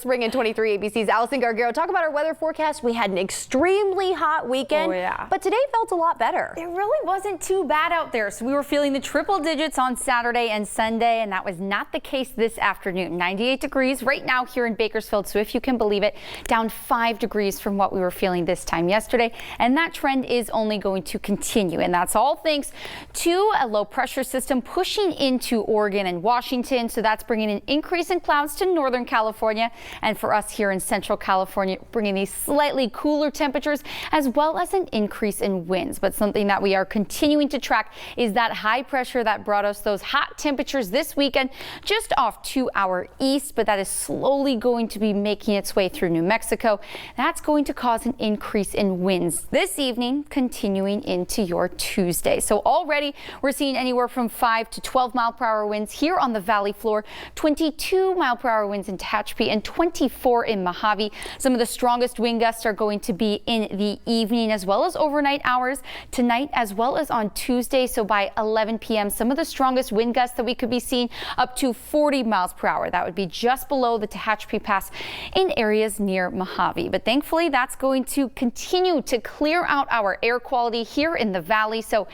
Spring in 23 ABC's Allison Gargaro. Talk about our weather forecast. We had an extremely hot weekend, but today felt a lot better. It really wasn't too bad out there. So we were feeling the triple digits on Saturday and Sunday, and that was not the case this afternoon. 98 degrees right now here in Bakersfield. So if you can believe it, down 5 degrees from what we were feeling this time yesterday. And that trend is only going to continue. And that's all thanks to a low pressure system pushing into Oregon and Washington. So that's bringing an increase in clouds to Northern California, and for us here in Central California, bringing these slightly cooler temperatures as well as an increase in winds. But something that we are continuing to track is that high pressure that brought us those hot temperatures this weekend just off to our east, but that is slowly going to be making its way through New Mexico. That's going to cause an increase in winds this evening, continuing into your Tuesday. So already we're seeing anywhere from 5 to 12 mile per hour winds here on the valley floor, 22 mile per hour winds in Tehachapi and 24 in Mojave. Some of the strongest wind gusts are going to be in the evening as well as overnight hours tonight as well as on Tuesday. So by 11 p.m. some of the strongest wind gusts that we could be seeing up to 40 miles per hour. That would be just below the Tehachapi Pass in areas near Mojave. But thankfully that's going to continue to clear out our air quality here in the valley. So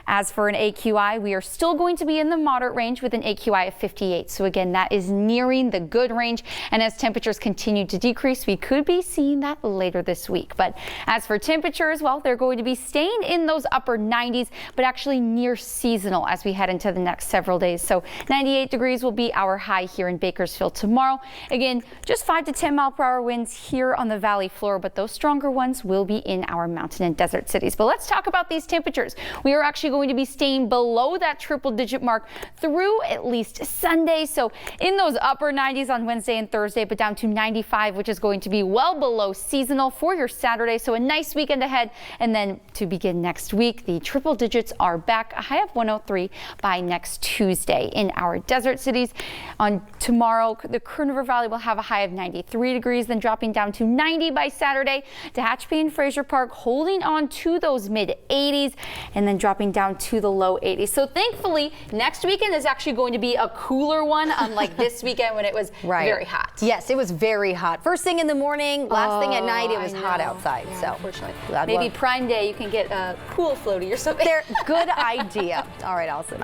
as for an AQI, we are still going to be in the moderate range with an AQI of 58. So again, that is nearing the good range. And as temperatures continue to decrease, we could be seeing that later this week. But as for temperatures, well, they're going to be staying in those upper 90s, but actually near seasonal as we head into the next several days. So 98 degrees will be our high here in Bakersfield tomorrow. Again, just 5 to 10 mile per hour winds here on the valley floor, but those stronger ones will be in our mountain and desert cities. But let's talk about these temperatures. We are actually going to be staying below that triple digit mark through at least Sunday. So in those upper 90s on Wednesday and Thursday, but down to 95, which is going to be well below seasonal for your Saturday. So a nice weekend ahead. And then to begin next week, the triple digits are back, a high of 103 by next Tuesday. In our desert cities on tomorrow, the Kern Valley will have a high of 93 degrees, then dropping down to 90 by Saturday. Tehachapi and Fraser Park holding on to those mid 80s and then dropping down to the low 80s. So thankfully next weekend is actually going to be a cooler one, unlike this weekend when it was very hot. Yes, it was very hot. First thing in the morning, last thing at night, it was hot outside. Yeah, so unfortunately, maybe Prime Day you can get a pool floaty or something. Good idea. All right, Allison.